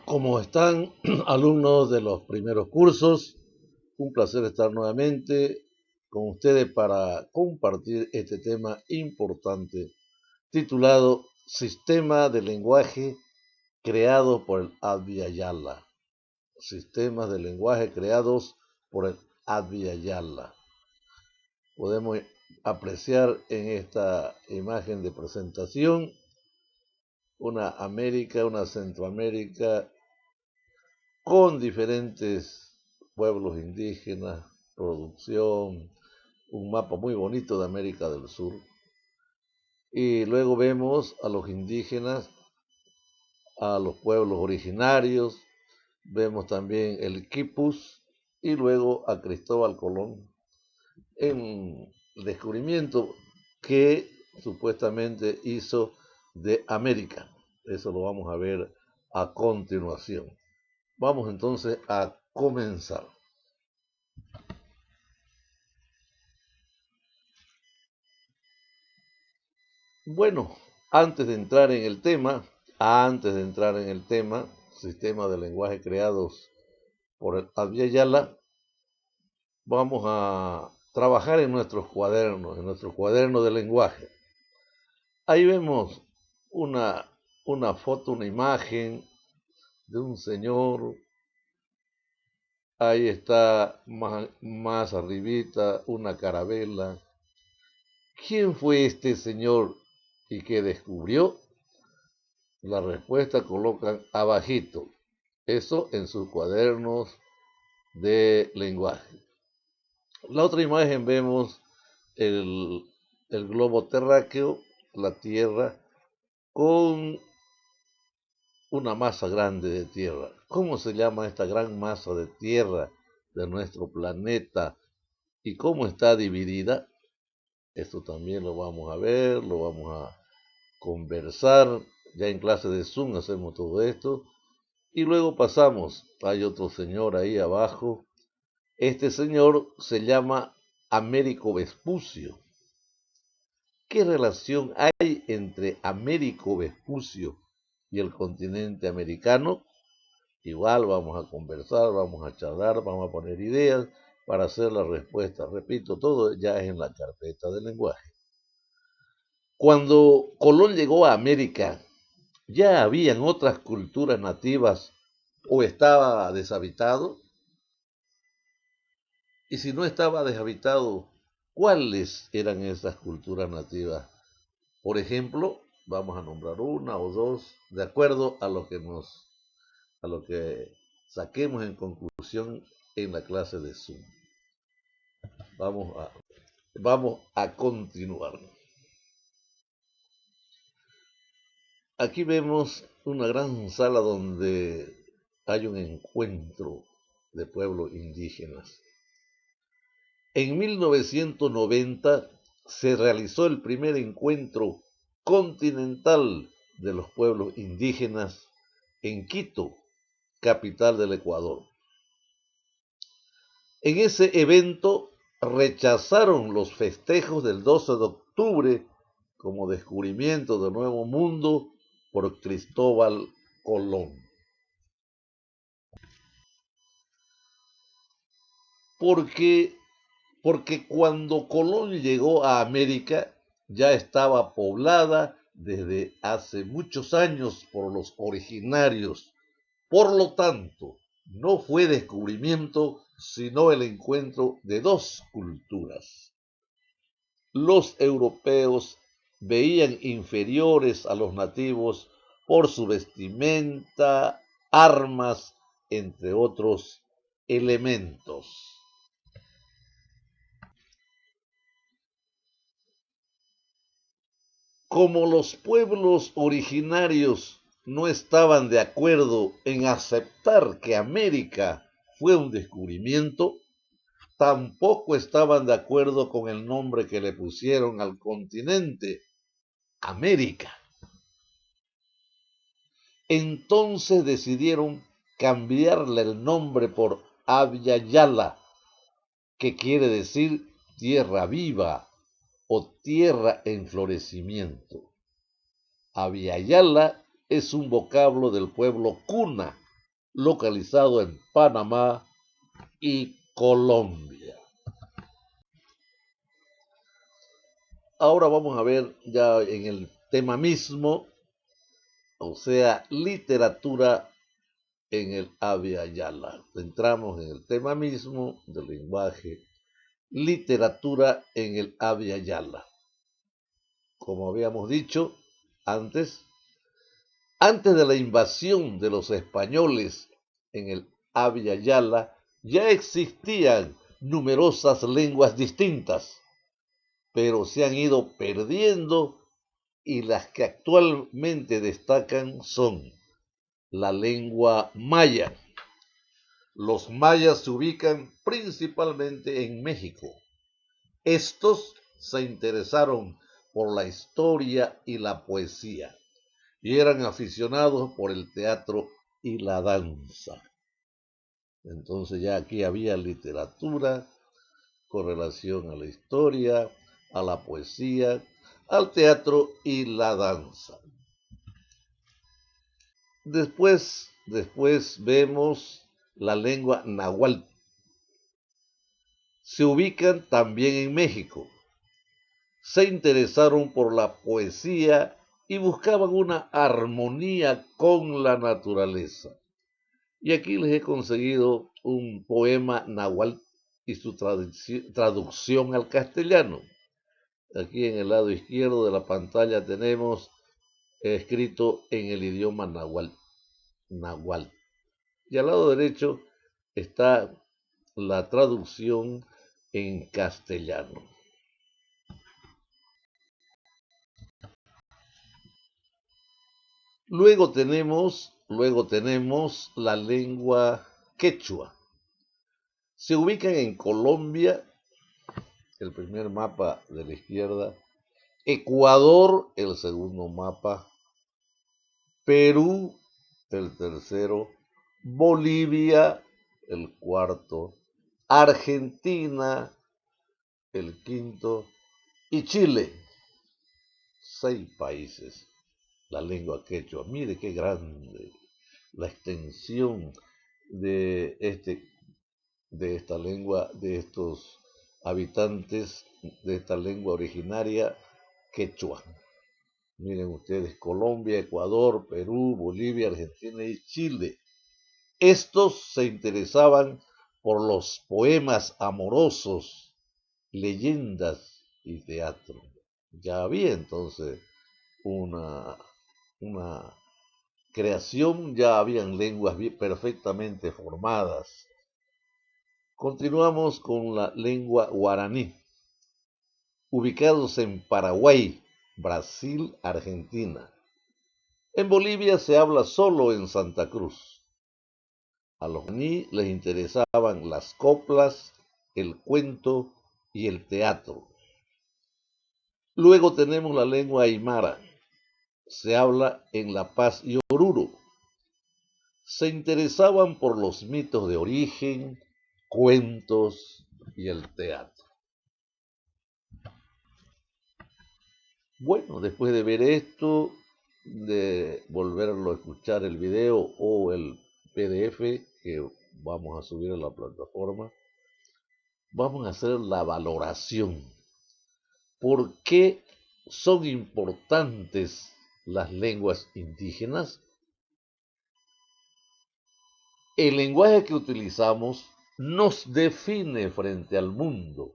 ¿Cómo están alumnos de los primeros cursos? Un placer estar nuevamente con ustedes para compartir este tema importante titulado Sistema de lenguaje creado por el Abhyayala. Sistemas de lenguaje creados por el Abhyayala. Podemos apreciar en esta imagen de presentación una América, una Centroamérica con diferentes pueblos indígenas, producción, un mapa muy bonito de América del Sur. Y luego vemos a los indígenas, a los pueblos originarios, vemos también el quipus y luego a Cristóbal Colón en el descubrimiento que supuestamente hizo de América. Eso lo vamos a ver a continuación. Vamos entonces a comenzar. Bueno, antes de entrar en el tema, sistema de lenguaje creados por el Abhyayala, vamos a trabajar en nuestro cuaderno de lenguaje. Ahí vemos una foto, una imagen de un señor. Ahí está más arribita una carabela. ¿Quién fue este señor y qué descubrió? La respuesta colocan abajito. Eso en sus cuadernos de lenguaje. La otra imagen vemos el, el globo terráqueo, la Tierra, con una masa grande de tierra. ¿Cómo se llama esta gran masa de tierra de nuestro planeta y cómo está dividida? Esto también lo vamos a ver, lo vamos a conversar. Ya en clase de Zoom hacemos todo esto. Y luego pasamos, hay otro señor ahí abajo. Este señor se llama Américo Vespucio. ¿Qué relación hay entre Américo Vespucio y el continente americano? Igual vamos a conversar, vamos a charlar, vamos a poner ideas para hacer la respuesta. Repito, todo ya es en la carpeta de lenguaje. Cuando Colón llegó a América, ¿ya habían otras culturas nativas o estaba deshabitado? Y si no estaba deshabitado, ¿cuáles eran esas culturas nativas? Por ejemplo, vamos a nombrar una o dos, de acuerdo a lo que saquemos en conclusión en la clase de Zoom. Vamos a, vamos a continuar. Aquí vemos una gran sala donde hay un encuentro de pueblos indígenas. En 1990 se realizó el primer encuentro continental de los pueblos indígenas en Quito, capital del Ecuador. En ese evento rechazaron los festejos del 12 de octubre como descubrimiento del Nuevo Mundo por Cristóbal Colón. Porque, porque cuando Colón llegó a América ya estaba poblada desde hace muchos años por los originarios. Por lo tanto, no fue descubrimiento, sino el encuentro de dos culturas. Los europeos veían inferiores a los nativos por su vestimenta, armas, entre otros elementos. Como los pueblos originarios no estaban de acuerdo en aceptar que América fue un descubrimiento, tampoco estaban de acuerdo con el nombre que le pusieron al continente, América. Entonces decidieron cambiarle el nombre por Abhyayala, que quiere decir tierra viva o tierra en florecimiento. Abhyayala es un vocablo del pueblo Kuna, localizado en Panamá y Colombia. Ahora vamos a ver ya en el tema mismo, o sea, literatura en el Abya Yala. Entramos en el tema mismo del lenguaje, literatura en el Abya Yala. Como habíamos dicho antes de la invasión de los españoles en el Abya Yala, ya existían numerosas lenguas distintas, pero se han ido perdiendo y las que actualmente destacan son la lengua maya. Los mayas se ubican principalmente en México. Estos se interesaron por la historia y la poesía y eran aficionados por el teatro y la danza. Entonces ya aquí había literatura con relación a la historia, a la poesía, al teatro y la danza. Después vemos la lengua náhuatl. Se ubican también en México. Se interesaron por la poesía y buscaban una armonía con la naturaleza. Y aquí les he conseguido un poema náhuatl y su traducción al castellano. Aquí en el lado izquierdo de la pantalla tenemos escrito en el idioma náhuatl. Y al lado derecho está la traducción en castellano. Luego tenemos la lengua quechua. Se ubican en Colombia, el primer mapa de la izquierda, Ecuador, el segundo mapa, Perú, el tercero, Bolivia, el cuarto, Argentina, el quinto, y Chile, 6 países. La lengua quechua, mire qué grande la extensión de, de esta lengua, de estos habitantes de esta lengua originaria quechua. Miren ustedes, Colombia, Ecuador, Perú, Bolivia, Argentina y Chile. Estos se interesaban por los poemas amorosos, leyendas y teatro. Ya había entonces una creación, ya habían lenguas perfectamente formadas. Continuamos con la lengua guaraní, ubicados en Paraguay, Brasil, Argentina. En Bolivia se habla solo en Santa Cruz. A los guaraní les interesaban las coplas, el cuento y el teatro. Luego tenemos la lengua aymara. Se habla en La Paz y Oruro. Se interesaban por los mitos de origen, cuentos y el teatro. Bueno, después de ver esto, de volverlo a escuchar el video o el PDF que vamos a subir a la plataforma, vamos a hacer la valoración. ¿Por qué son importantes las lenguas indígenas? El lenguaje que utilizamos nos define frente al mundo,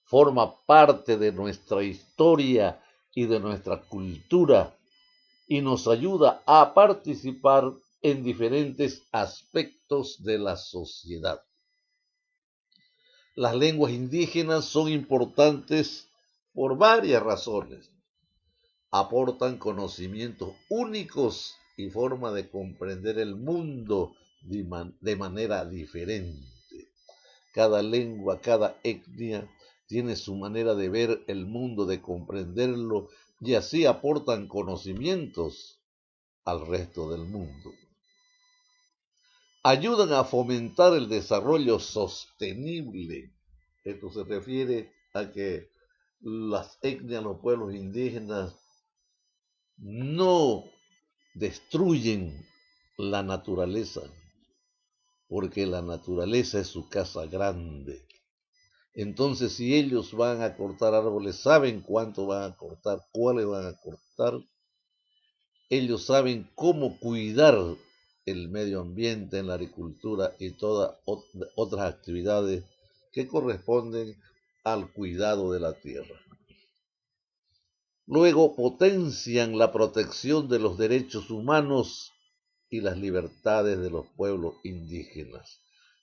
forma parte de nuestra historia y de nuestra cultura y nos ayuda a participar en diferentes aspectos de la sociedad. Las lenguas indígenas son importantes por varias razones. Aportan conocimientos únicos y forma de comprender el mundo de manera diferente. Cada lengua, cada etnia tiene su manera de ver el mundo, de comprenderlo, y así aportan conocimientos al resto del mundo. Ayudan a fomentar el desarrollo sostenible. Esto se refiere a que las etnias, los pueblos indígenas, no destruyen la naturaleza, porque la naturaleza es su casa grande. Entonces, si ellos van a cortar árboles, saben cuánto van a cortar, cuáles van a cortar, ellos saben cómo cuidar el medio ambiente en la agricultura y todas otras actividades que corresponden al cuidado de la tierra. Luego potencian la protección de los derechos humanos y las libertades de los pueblos indígenas,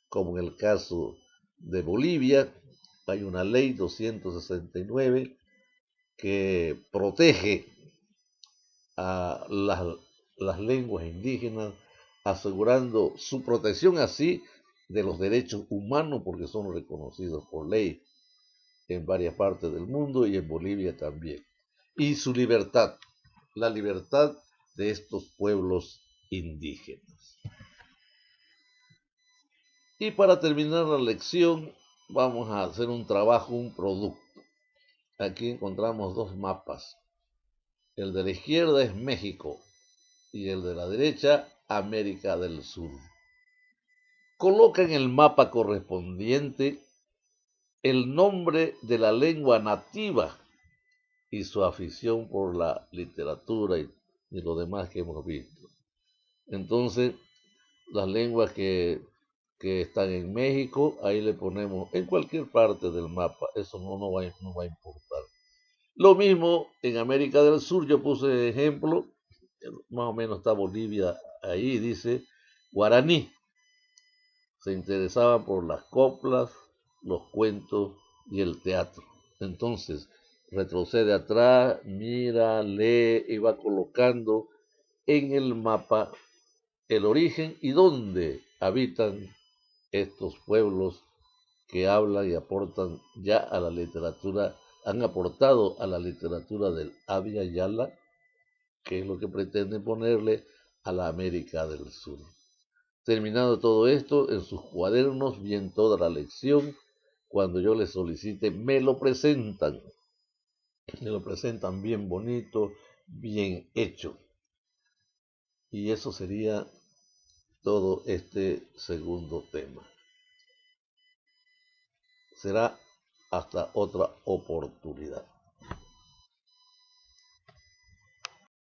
como en el caso de Bolivia. Hay una ley 269 que protege a las lenguas indígenas, asegurando su protección así de los derechos humanos, porque son reconocidos por ley en varias partes del mundo y en Bolivia también. Y su libertad, la libertad de estos pueblos indígenas. Y para terminar la lección, vamos a hacer un trabajo, un producto. Aquí encontramos dos mapas. El de la izquierda es México y el de la derecha América del Sur. Coloca en el mapa correspondiente el nombre de la lengua nativa y su afición por la literatura y lo demás que hemos visto. Entonces, las lenguas que están en México, ahí le ponemos en cualquier parte del mapa, eso no va a importar. Lo mismo en América del Sur, yo puse ejemplo, más o menos está Bolivia ahí, dice guaraní. Se interesaba por las coplas, los cuentos y el teatro. Entonces, retrocede atrás, mira, lee y va colocando en el mapa el origen y dónde habitan estos pueblos que hablan y aportan ya a la literatura, han aportado a la literatura del Abya Yala, que es lo que pretende ponerle a la América del Sur. Terminado todo esto, en sus cuadernos, bien toda la lección, cuando yo les solicite, me lo presentan bien bonito, bien hecho. Y eso sería todo este segundo tema. Será hasta otra oportunidad.